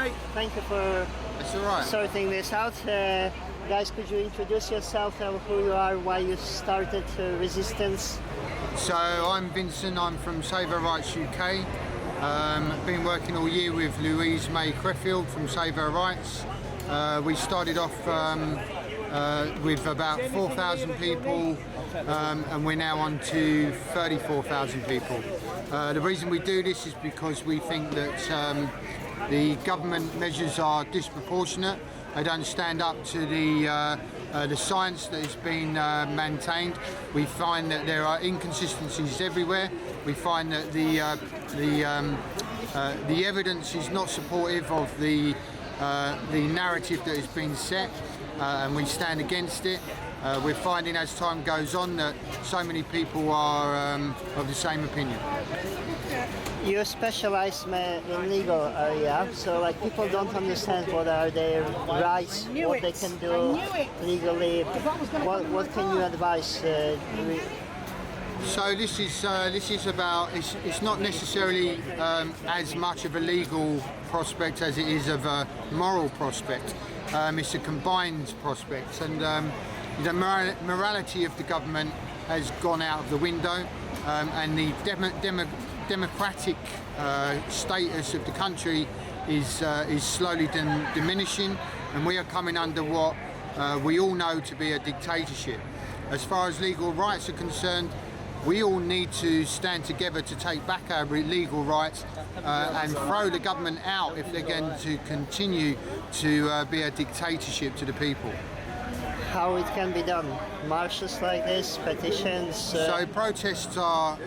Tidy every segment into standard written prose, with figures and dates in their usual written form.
mate. Thank you for That's all right. sorting this out. Guys, could you introduce yourself, tell who you are, why you started Resistance? So I'm Vincent, I'm from Save Our Rights UK. Been working all year with Louise May Creffield from Save Our Rights. We started off with about 4,000 people and we're now on to 34,000 people. The reason we do this is because we think that the government measures are disproportionate. They don't stand up to the science that is being maintained. We find that there are inconsistencies everywhere. We find that the evidence is not supportive of the narrative that has been set, and we stand against it. We're finding as time goes on that so many people are of the same opinion. You specialize in legal area, so like people don't understand what are their rights, what they can do legally. What can you advise? So this is about, it's not necessarily as much of a legal prospect as it is of a moral prospect. It's a combined prospect, and the morality of the government has gone out of the window, and the democratic status of the country is slowly diminishing, and we are coming under what we all know to be a dictatorship. As far as legal rights are concerned, we all need to stand together to take back our legal rights and throw the government out if they're going to continue to be a dictatorship to the people. How it can be done? Marches like this, petitions? So protests are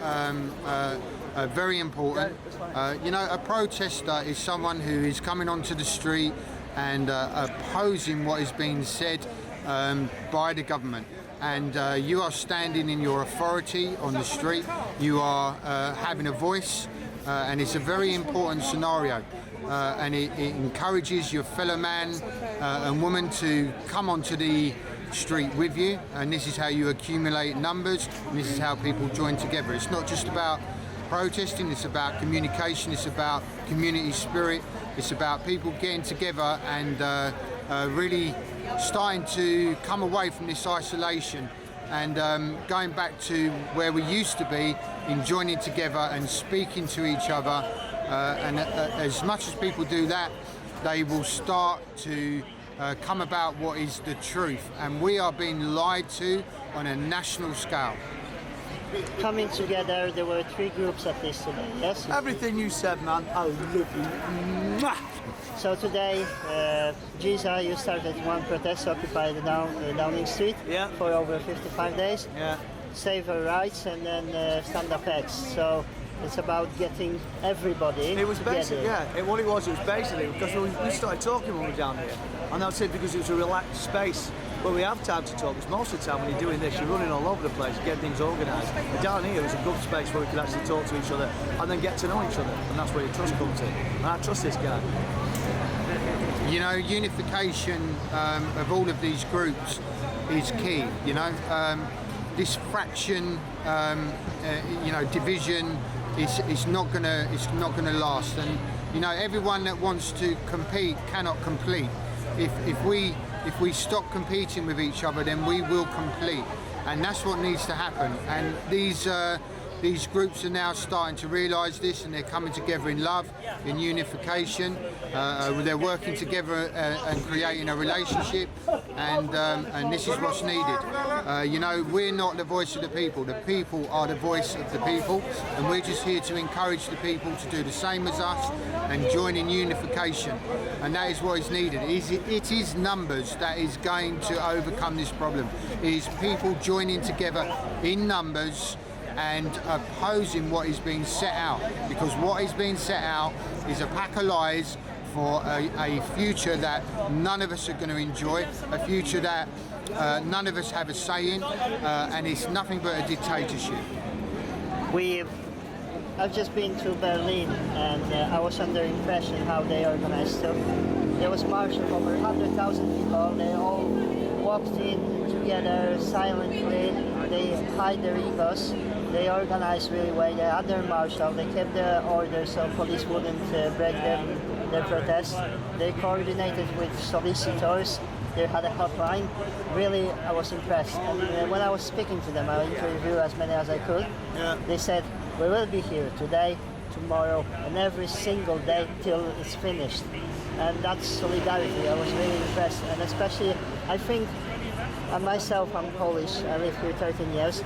very important. A protester is someone who is coming onto the street and opposing what is being said by the government. And you are standing in your authority on the street. You are having a voice, and it's a very important scenario. And it encourages your fellow man and woman to come onto the street with you, and this is how you accumulate numbers, and this is how people join together. It's not just about protesting, it's about communication, it's about community spirit, it's about people getting together and really starting to come away from this isolation and going back to where we used to be, in joining together and speaking to each other, and as much as people do that, they will start to come about what is the truth, and we are being lied to on a national scale. Coming together, there were 3 groups at least today, yes? Everything you said, man, I love you. Mwah! So today, Giza, you started one protest, Occupy the Downing Street, for over 55 days. Yeah. Save Our Rights, and then Stand Up X. So it's about getting everybody It was together. basically, what it was basically, because we started talking when we were down here, and that's it, because it was a relaxed space where we have time to talk, because most of the time when you're doing this, you're running all over the place, get things organised. But down here was a good space where we could actually talk to each other and then get to know each other, and that's where your trust comes in. And I trust this guy. You know, unification of all of these groups is key. You know, this fraction, division is not gonna last. And you know, everyone that wants to compete cannot complete. If we stop competing with each other, then we will complete, and that's what needs to happen. And these groups are now starting to realise this, and they're coming together in love, in unification. They're working together and creating a relationship, and this is what's needed. We're not the voice of the people. The people are the voice of the people, and we're just here to encourage the people to do the same as us and join in unification. And that is what is needed. It is numbers that is going to overcome this problem. It is people joining together in numbers and opposing what is being set out, because what is being set out is a pack of lies for a future that none of us are going to enjoy, a future that none of us have a say in, and it's nothing but a dictatorship. I've just been to Berlin, and I was under impression how they organized stuff. There was a march of over 100,000 people. They all walked in together silently. They hide their egos. They organized really well. They had their marshal. They kept the order so police wouldn't break their protests. They coordinated with solicitors. They had a hotline. Really, I was impressed. And when I was speaking to them, I interviewed as many as I could. Yeah. They said, we will be here today, tomorrow, and every single day till it's finished. And that's solidarity. I was really impressed. And especially, I think, and myself, I'm Polish. I lived here 13 years,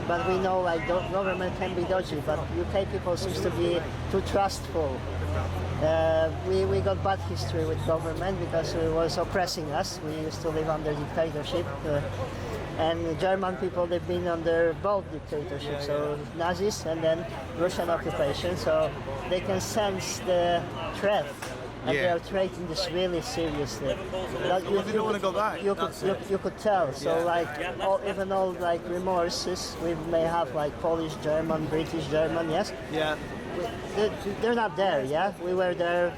but we know like government can be dodgy. But UK people seems to be too trustful. We got bad history with government because it was oppressing us. We used to live under dictatorship. And German people, they've been under both dictatorships, so Nazis and then Russian occupation. So they can sense the threat. And they are taking this really seriously. They don't want to go back. You could tell. So like, even all like remorses we may have, like Polish, German, British, German, yes. Yeah. They're not there. Yeah, we were there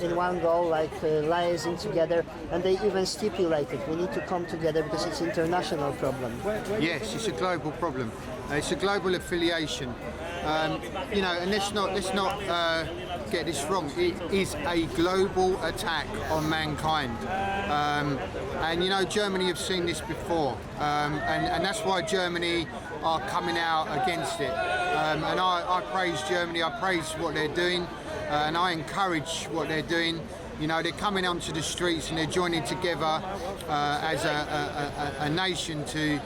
in one goal, like liaising together, and they even stipulated we need to come together because it's an international problem. Yes, it's a global problem. It's a global affiliation. You know, and let's not get this wrong. It is a global attack on mankind, and you know, Germany have seen this before, and that's why Germany are coming out against it. And I praise Germany. I praise what they're doing, and I encourage what they're doing. You know, they're coming onto the streets and they're joining together as a nation to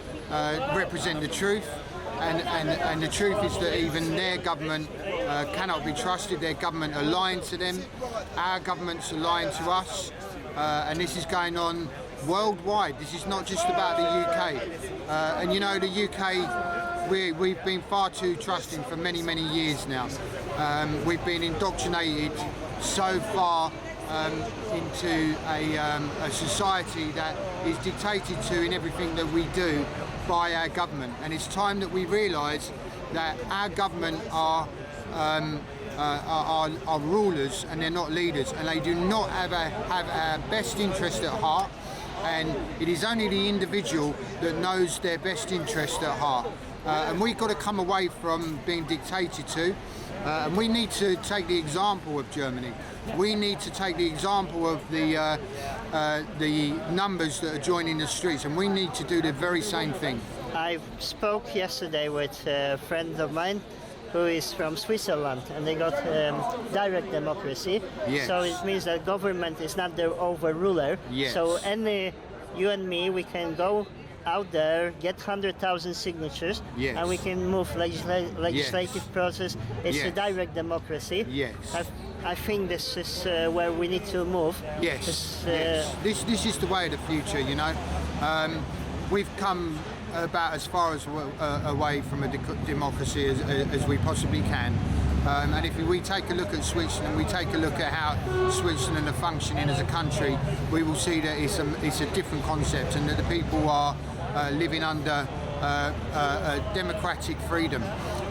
represent the truth. And the truth is that even their government cannot be trusted. Their government are lying to them. Our governments are lying to us. And this is going on worldwide. This is not just about the UK. And you know, the UK, we've been far too trusting for many, many years now. We've been indoctrinated so far into a society that is dictated to in everything that we do by our government, and it's time that we realise that our government are rulers and they're not leaders, and they do not have our best interest at heart, and it is only the individual that knows their best interest at heart. And we've got to come away from being dictated to, and we need to take the example of Germany. We need to take the example of the numbers that are joining the streets, and we need to do the very same thing. I spoke yesterday with a friend of mine who is from Switzerland, and they got direct democracy. Yes. So it means that government is not their overruler. Yes. So you and me, we can go out there, get 100,000 signatures, yes, and we can move legislative yes, process. It's yes, a direct democracy. Yes. I think this is where we need to move. Yes. Yes. This is the way of the future. You know, we've come about as far as away from a democracy as we possibly can. And if we take a look at Switzerland, we take a look at how Switzerland are functioning as a country, we will see that it's a different concept, and that the people are living under democratic freedom.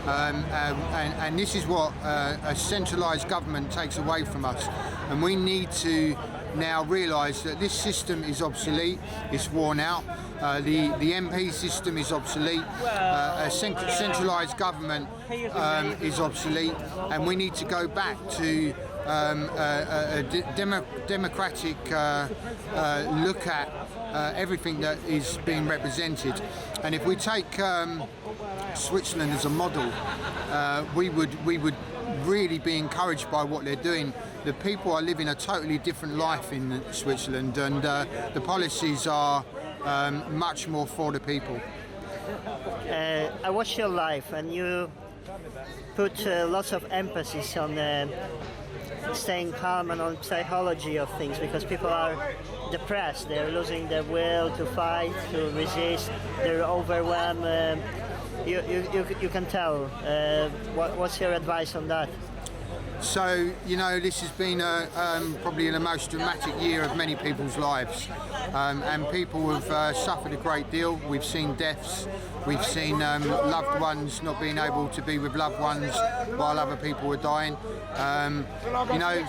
And this is what a centralised government takes away from us. And we need to now realise that this system is obsolete, it's worn out. The MP system is obsolete, a centralised government is obsolete, and we need to go back to a democratic look at everything that is being represented. And if we take Switzerland as a model, we would really be encouraged by what they're doing. The people are living a totally different life in Switzerland, and the policies are much more for the people. I watched your life, and you put lots of emphasis on staying calm and on psychology of things, because people are depressed, they're losing their will to fight, to resist, they're overwhelmed. You can tell. What's your advice on that? So, you know, this has been probably the most dramatic year of many people's lives, and people have suffered a great deal. We've seen deaths, we've seen loved ones not being able to be with loved ones while other people were dying. You know,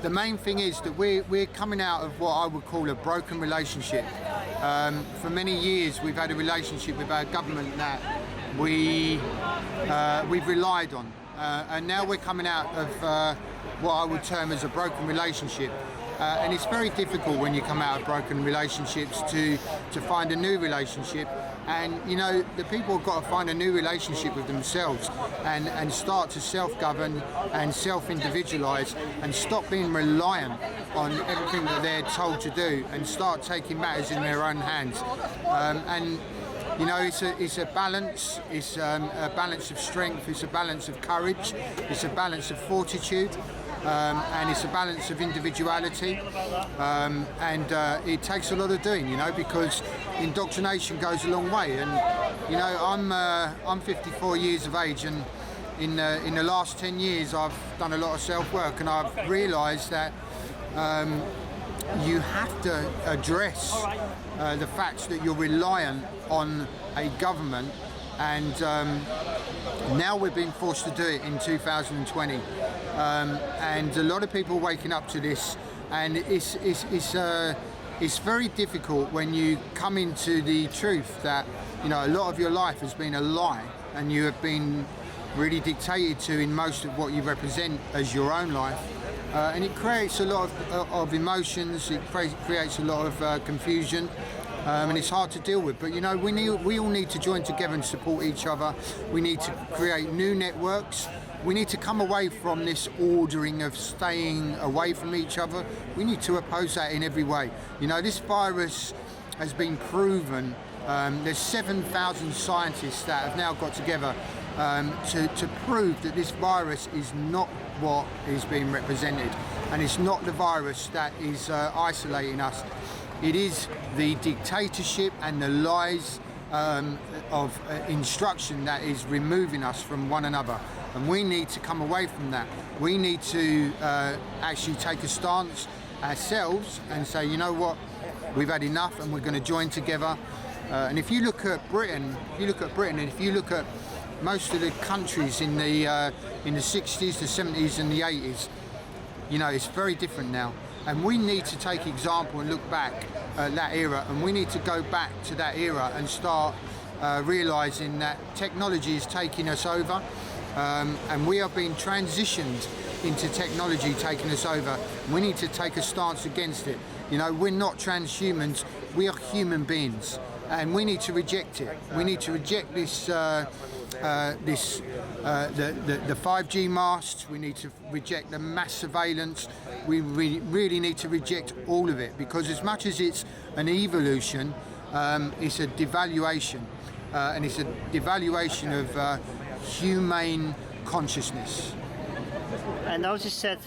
the main thing is that we're coming out of what I would call a broken relationship. For many years we've had a relationship with our government that we've relied on, and now we're coming out of what I would term as a broken relationship. And it's very difficult when you come out of broken relationships to find a new relationship. And you know, the people have got to find a new relationship with themselves and start to self-govern and self-individualise and stop being reliant on everything that they're told to do and start taking matters in their own hands. And you know, it's a balance. It's a balance of strength. It's a balance of courage. It's a balance of fortitude. And it's a balance of individuality, and it takes a lot of doing, you know, because indoctrination goes a long way. And you know, I'm 54 years of age, and in the last 10 years I've done a lot of self-work, and I've realised that you have to address the fact that you're reliant on a government, and now we're being forced to do it in 2020. And a lot of people are waking up to this, and it's very difficult when you come into the truth that, you know, a lot of your life has been a lie, and you have been really dictated to in most of what you represent as your own life, and it creates a lot of emotions. It creates a lot of confusion. And it's hard to deal with, but you know, we all need to join together and support each other. We need to create new networks. We need to come away from this ordering of staying away from each other. We need to oppose that in every way. You know, this virus has been proven. There's 7,000 scientists that have now got together to prove that this virus is not what is being represented, and it's not the virus that is isolating us. It is the dictatorship and the lies of instruction that is removing us from one another. And we need to come away from that. We need to actually take a stance ourselves and say, you know what, we've had enough, and we're going to join together. And if you look at Britain, and if you look at most of the countries in the 60s, the 70s and the 80s, you know, it's very different now. And we need to take example and look back at that era, and we need to go back to that era and start realising that technology is taking us over, and we are being transitioned into technology taking us over. We need to take a stance against it. You know, we're not transhumans, we are human beings, and we need to reject it. We need to reject this the 5G masts. We need to reject the mass surveillance. We really need to reject all of it, because as much as it's an evolution, it's a devaluation, and it's a devaluation of humane consciousness. I noticed that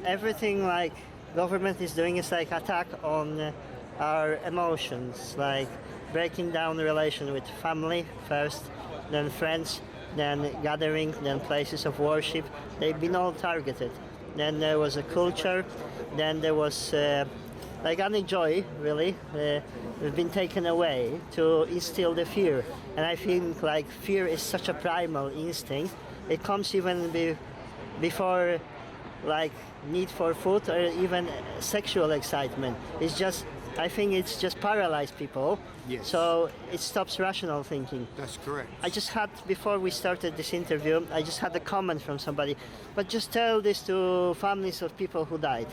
everything like government is doing is like attack on our emotions, like breaking down the relation with family first, then friends, then gathering, then places of worship. They've been all targeted. Then there was a culture, then there was like any joy, really. We've been taken away to instill the fear. And I think like fear is such a primal instinct. It comes even before like need for food or even sexual excitement. It's just, I think it's just paralyzed people. Yes. So it stops rational thinking. That's correct. I just had, before we started this interview, I just had a comment from somebody, but just tell this to families of people who died.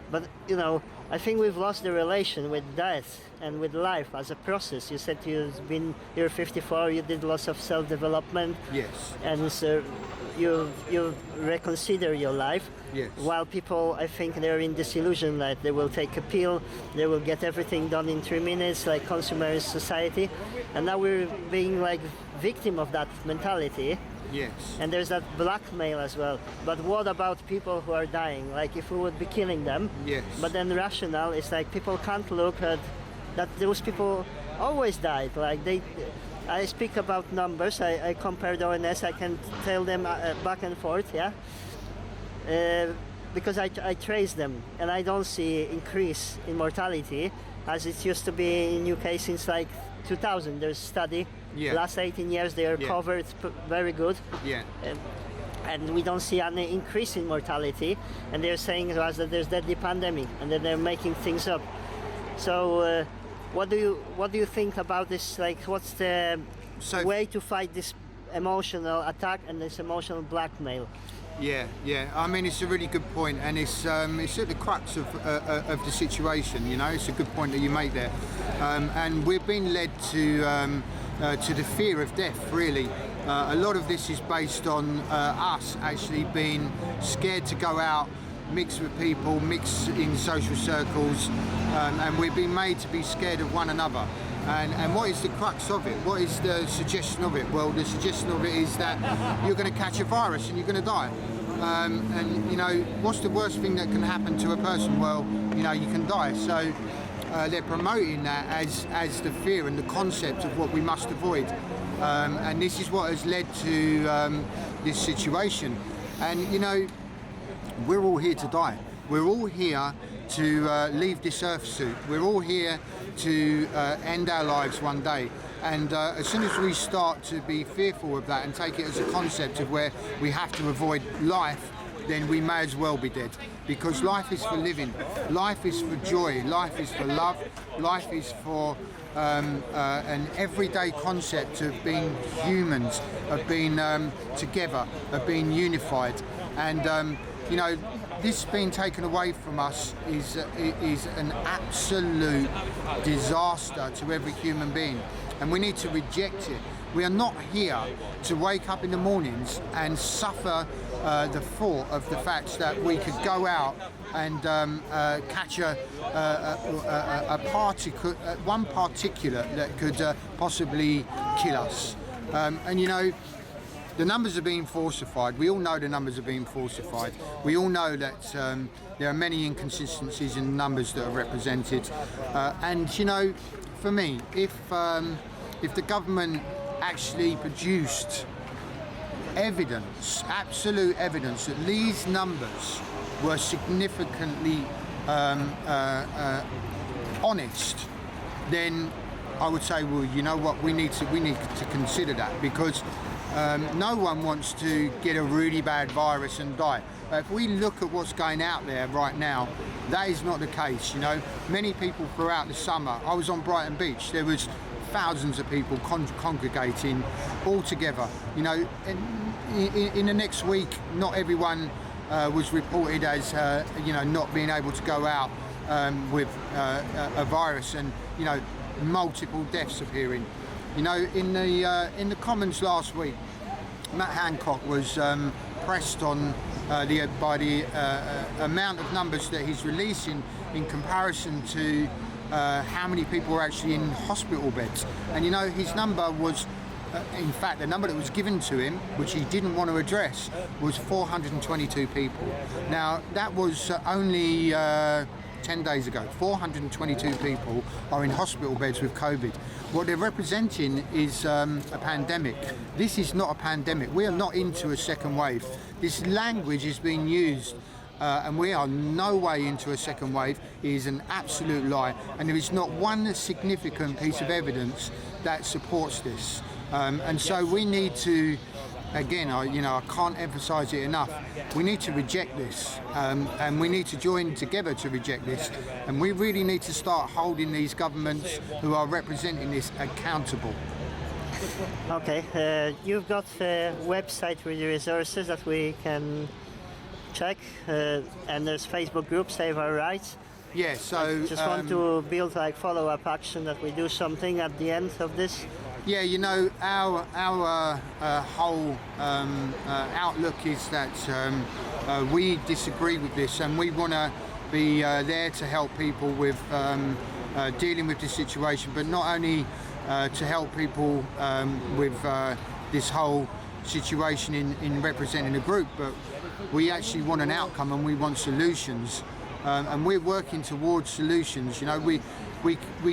But, you know, I think we've lost the relation with death and with life as a process. You said you're 54, you did lots of self-development. Yes. And so you reconsider your life. Yes. While people, I think they're in disillusion that they will take a pill, they will get everything done in 3 minutes, like consumerist society. And now we're being like victim of that mentality. Yes. And there's that blackmail as well. But what about people who are dying? Like if we would be killing them. Yes. But then rational is like people can't look at that those people always died. Like I speak about numbers. I compare the ONS. I can tell them back and forth. Yeah. Because I trace them and I don't see increase in mortality as it used to be in UK since like 2000. There's study. Yeah. Last 18 years they are covered very good. Yeah. And we don't see any increase in mortality. And they're saying to us that there's deadly pandemic and that they're making things up. So What do you think about this? Like, what's the way to fight this emotional attack and this emotional blackmail? Yeah. I mean, it's a really good point, and it's at the crux of the situation. You know, it's a good point that you make there, and we're being led to the fear of death. Really, a lot of this is based on us actually being scared to go out, mix with people, mix in social circles, and we're being made to be scared of one another. And what is the crux of it? What is the suggestion of it? Well, the suggestion of it is that you're going to catch a virus and you're going to die. And you know, what's the worst thing that can happen to a person? Well, you know, you can die. So they're promoting that as the fear and the concept of what we must avoid. And this is what has led to this situation. And you know, we're all here to die. We're all here to leave this earth suit. We're all here to end our lives one day. And as soon as we start to be fearful of that and take it as a concept of where we have to avoid life, then we may as well be dead. Because life is for living. Life is for joy. Life is for love. Life is for an everyday concept of being humans, of being together, of being unified. And you know, this being taken away from us is an absolute disaster to every human being, and we need to reject it. We are not here to wake up in the mornings and suffer the thought of the fact that we could go out and catch a particle, one particulate that could possibly kill us. And you know, the numbers are being falsified. We all know the numbers are being falsified. We all know that there are many inconsistencies in the numbers that are represented. And you know, for me, if the government actually produced evidence, absolute evidence, that these numbers were significantly honest, then I would say, well, you know what, we need to consider that, because no one wants to get a really bad virus and die. But if we look at what's going out there right now, that is not the case. You know, many people throughout the summer, I was on Brighton Beach, there was thousands of people congregating all together. You know, in the next week, not everyone was reported as you know, not being able to go out with a virus, and you know, multiple deaths appearing. You know, in the Commons last week, Matt Hancock was pressed on by the amount of numbers that he's releasing in comparison to how many people were actually in hospital beds. And you know, his number was, in fact, the number that was given to him, which he didn't want to address, was 422 people. Now, that was only 10 days ago. 422 people are in hospital beds with COVID. What they're representing is a pandemic. This is not a pandemic. We are not into a second wave. This language is being used and we are no way into a second wave. It is an absolute lie, and there is not one significant piece of evidence that supports this. And so we need to, again, I can't emphasise it enough. We need to reject this, and we need to join together to reject this. And we really need to start holding these governments who are representing this accountable. Okay, you've got a website with the resources that we can check, and there's Facebook group Save Our Rights. Yeah, so I just want to build like follow-up action, that we do something at the end of this. Yeah, you know, our whole outlook is that we disagree with this, and we want to be there to help people with dealing with this situation, but not only to help people with this whole situation in representing a group, but we actually want an outcome, and we want solutions, and we're working towards solutions. You know, we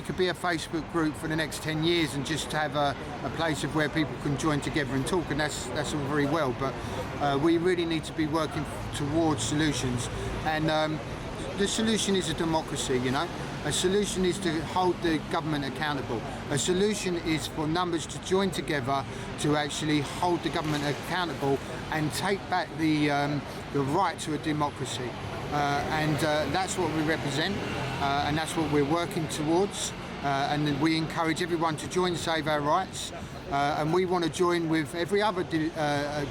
could be a Facebook group for the next 10 years and just have a place of where people can join together and talk, and that's all very well, but we really need to be working towards solutions. And the solution is a democracy, you know. A solution is to hold the government accountable. A solution is for numbers to join together to actually hold the government accountable and take back the right to a democracy. And that's what we represent, and that's what we're working towards. and we encourage everyone to join Save Our Rights, and we want to join with every other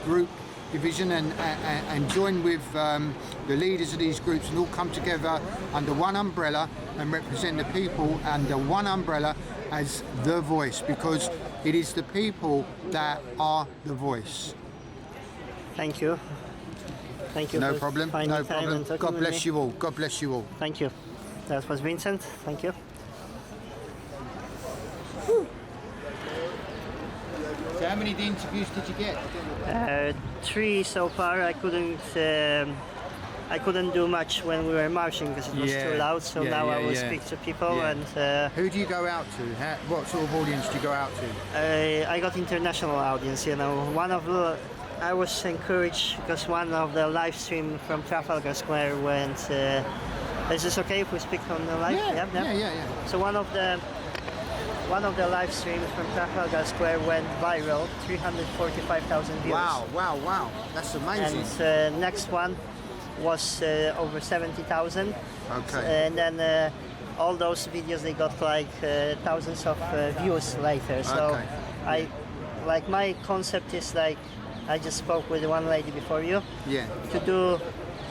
group, division, and join with the leaders of these groups, and all come together under one umbrella and represent the people under one umbrella as the voice, because it is the people that are the voice. Thank you. Thank you. No for problem. finding No time problem. and talking God with bless me. you all. God bless you all. Thank you. That was Vincent. Thank you. So how many interviews did you get? 3 so far. I couldn't do much when we were marching because it was too loud. So now I will speak to people and. Who do you go out to? What sort of audience do you go out to? I got international audience. You know, I was encouraged because one of the live stream from Trafalgar Square went. Is this okay if we speak on the live? Yeah. So one of the live streams from Trafalgar Square went viral, 345,000 views. Wow. That's amazing. And next one was over 70,000. Okay. And then all those videos, they got like thousands of views later. So Okay. my concept is like, I just spoke with one lady before you, Yeah. to do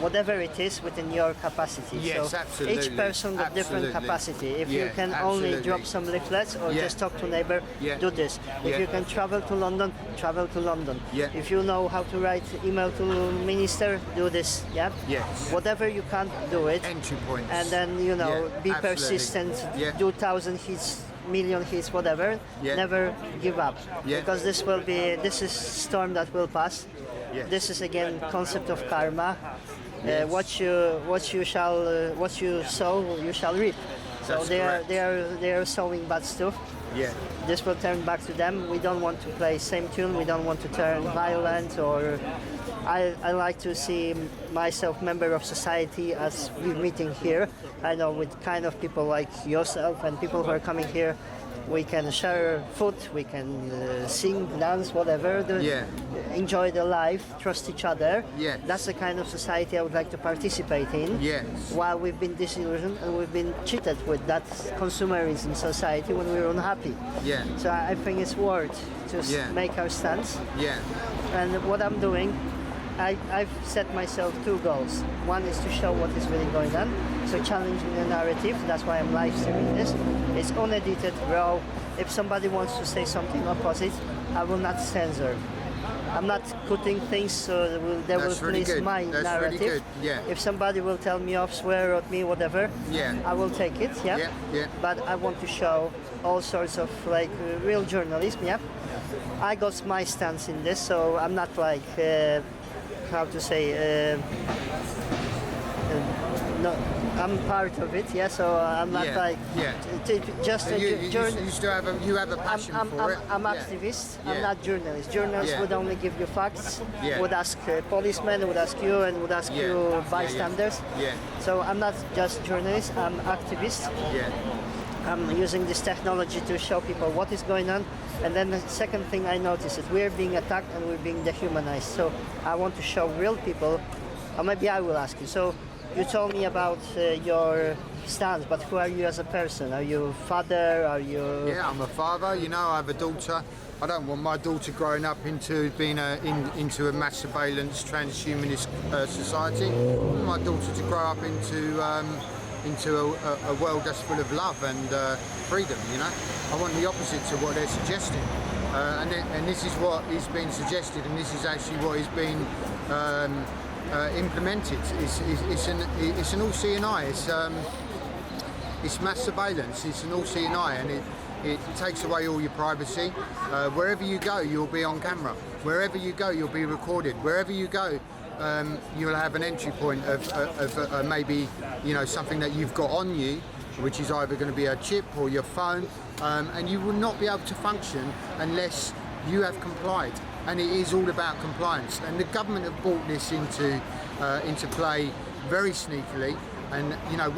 whatever it is within your capacity. Yes, so absolutely. each person got different Absolutely. capacity. If Yeah, you can absolutely. only drop some leaflets or Yeah. just talk to neighbor, Yeah. do this. If Yeah. you can travel to London, travel to London. Yeah. If you know how to write email to minister, do this. Yeah. Yes. Whatever you can, do it. Entry points. And then be absolutely. persistent. Yeah. Do 1,000 hits, million hits, whatever. Yeah. Never give up. Yeah. Because this is storm that will pass. Yes. This is again concept of karma. Yes. What you sow, you shall reap. So That's correct. they are sowing bad stuff. Yeah. This will turn back to them. We don't want to play same tune. We don't want to turn violent or. I like to see myself member of society as we're meeting here. I know with kind of people like yourself and people who are coming here, we can share food, we can sing, dance, whatever. Yeah. Enjoy the life, trust each other. Yes. That's the kind of society I would like to participate in. Yes. While we've been disillusioned and we've been cheated with that consumerism society when we're unhappy. Yeah. So I think it's worth to make our stance. Yeah. And what I'm doing, I've set myself 2 goals. One is to show what is really going on, so challenging the narrative. That's why I'm live streaming this. It's unedited, raw. If somebody wants to say something opposite, I will not censor. I'm not cutting things so they will That's really please good. my That's narrative. really good. Yeah. If somebody will tell me off, swear at me, whatever, Yeah. I will take it. Yeah. Yeah. But I want to show all sorts of like real journalism. Yeah. I got my stance in this, so I'm not like. How to say no, I'm part of it, so I'm not like just So a you still have a passion for it. I'm Yeah. activist. Yeah. I'm not journalist. Journalists Yeah. would only give you facts. Yeah. Would ask policemen, would ask you, and would ask you bystanders. Yeah. So I'm not just journalist. I'm activist. Yeah. I'm using this technology to show people what is going on. And then the second thing I noticed is we're being attacked and we're being dehumanized. So I want to show real people, or maybe I will ask you. So you told me about your stance, but who are you as a person? Are you a father? Are you... Yeah, I'm a father. You know, I have a daughter. I don't want my daughter growing up into being into a mass surveillance transhumanist society. I want my daughter to grow up into a world that's full of love and freedom, you know. I want the opposite to what they're suggesting. And this is what is being suggested, and this is actually what is being implemented. It's an all-seeing eye. It's mass surveillance. It's an all-seeing eye, and it takes away all your privacy. Wherever you go, you'll be on camera. Wherever you go, you'll be recorded. Wherever you go, you'll have an entry point of maybe, you know, something that you've got on you, which is either going to be a chip or your phone, and you will not be able to function unless you have complied. And it is all about compliance. And the government have brought this into play very sneakily. And you know,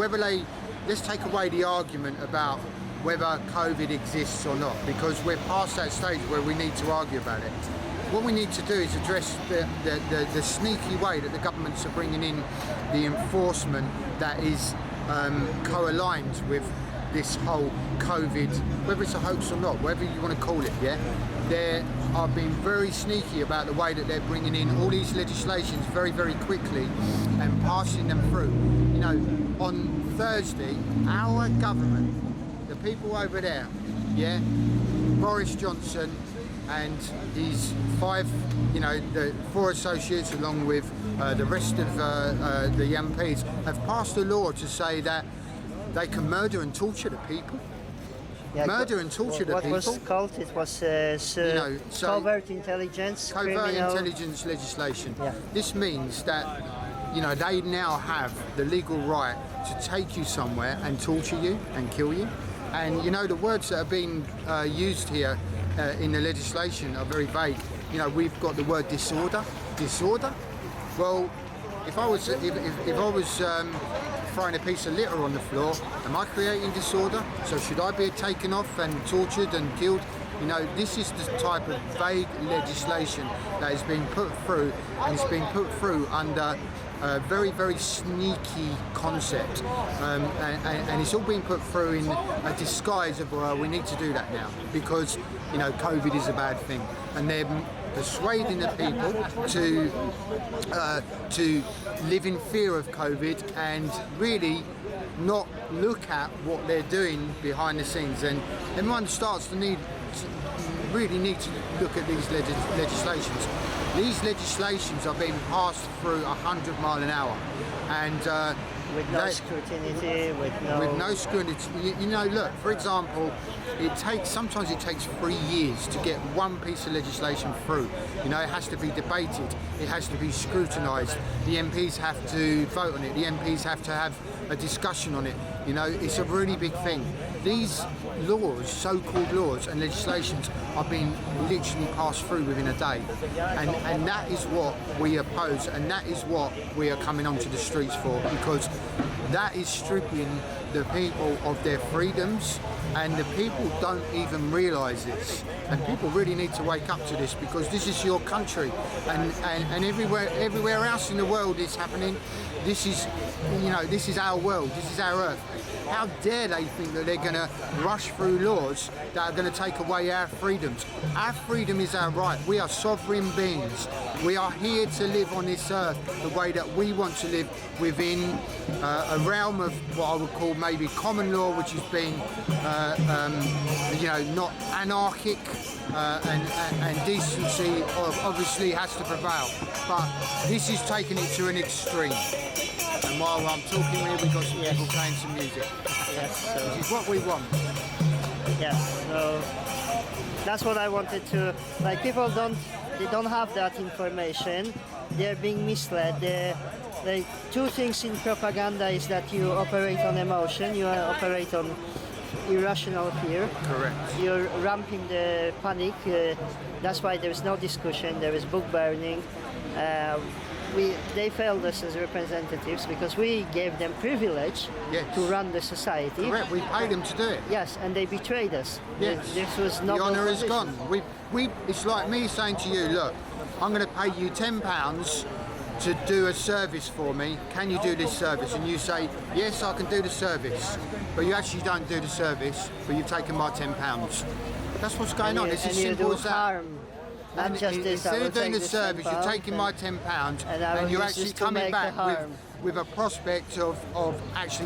let's take away the argument about whether COVID exists or not, because we're past that stage where we need to argue about it. What we need to do is address the sneaky way that the governments are bringing in the enforcement that is co-aligned with this whole COVID, whether it's a hoax or not, whatever you want to call it, yeah, they are being very sneaky about the way that they're bringing in all these legislations very, very quickly and passing them through. You know, on Thursday, our government, the people over there, yeah, Boris Johnson and his the 4 associates, along with the rest of the MPs, have passed a law to say that they can murder and torture the people. Yeah, murder and torture the people. What was called? It was covert intelligence. Covert intelligence legislation. Yeah. This means that they now have the legal right to take you somewhere and torture you and kill you. And the words that are being used here in the legislation are very vague. We've got the word disorder. Disorder? Well, if I was throwing a piece of litter on the floor, am I creating disorder? So should I be taken off and tortured and killed? This is the type of vague legislation that is being put through, and it's being put through under a very, very sneaky concept, and it's all being put through in a disguise of, well, we need to do that now because COVID is a bad thing, and they're persuading the people to live in fear of COVID and really not look at what they're doing behind the scenes. And everyone starts to really need to look at these legislations. These legislations are being passed through 100 miles an hour, and with no scrutiny, with no scrutiny. Look, for example, sometimes it takes 3 years to get one piece of legislation through. It has to be debated, it has to be scrutinised. The MPs have to vote on it. The MPs have to have a discussion on it. It's a really big thing. These laws, so-called laws and legislations, are being literally passed through within a day, and that is what we oppose, and that is what we are coming onto the streets for, because that is stripping the people of their freedoms, and the people don't even realise this. And people really need to wake up to this, because this is your country, and everywhere else in the world it's happening. This is our world, this is our earth. How dare they think that they're going to rush through laws that are going to take away our freedoms? Our freedom is our right. We are sovereign beings. We are here to live on this earth the way that we want to live, within a realm of what I would call maybe common law, which is being not anarchic, and decency obviously has to prevail. But this is taking it to an extreme. And while I'm talking here, we've got some people playing some music. Yes. Which is what we want. Yes. So that's what I wanted to. Like, people don't have that information. They're being misled. Like, 2 things in propaganda is that you operate on emotion, you operate on irrational fear. Correct. You're ramping the panic. That's why there's no discussion. There is book burning. They failed us as representatives because we gave them privilege to run the society. Correct. We paid them to do it. Yes, and they betrayed us. Yes. This was not. The honour is gone. It's like me saying to you, look, I'm going to pay you £10 to do a service for me. Can you do this service? And you say, yes, I can do the service. But you actually don't do the service, but you've taken my £10. That's what's going on. It's as simple as that. Harm. Not just this, instead of doing the service, you're taking my £10 and you're actually coming back with a prospect of actually